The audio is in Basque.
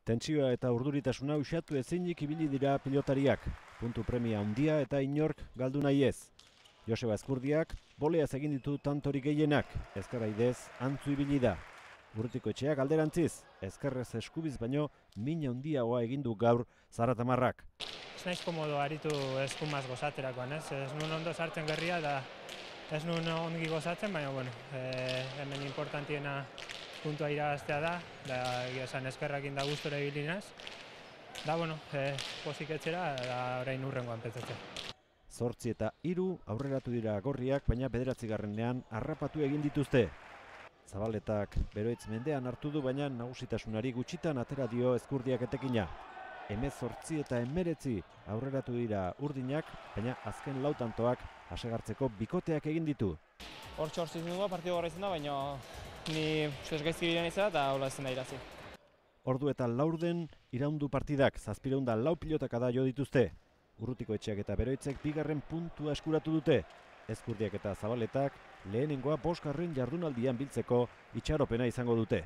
Tentsioa eta urduritasuna usatu ezinik ibili dira pilotariak. Puntu premia handia eta inork galdu nahi ez. Joseba Ezkurdiak boleaz egin ditu tantorik gehienak, ezkerraidez antzu ibili da. Urrutikoetxeak alderantziz, ezkerrez eskubiz baino min handiagoa egin du gaur Zaratamarrak. Ez naiz komodo aritu eskumaz gozaterakoan, ez nun ondo sartzen gerria da ez nun ongi gozatzen, baina hemen importantiena puntua irabaztea da esan ezkerrakin da gustora ibilinaz. Pozik etxera, da orain urrengoan pentsatzen. 8 eta 3 aurreratu dira gorriak, baina 9. harrapatu egin dituzte. Zabaletak Beroitz mendean hartu du, baina nagusitasunari gutxitan atera dio Ezkurdiak etekina. 18 eta 19 aurreratu dira urdinak, baina azken lautantoak hasegartzeko bikoteak egin ditu. Hortxe zindugu partidu gorra izan da, baina ni gaizki bidean izan eta hola ezin da irazi. Ordu eta laurden iraundu partidak, 704 pilotaka da jo dituzte. Urrutikoetxeak eta Beroitzek 2. puntua eskuratu dute. Ezkurdiak eta Zabaletak lehenengoa 5. jardunaldian biltzeko itxaropena izango dute.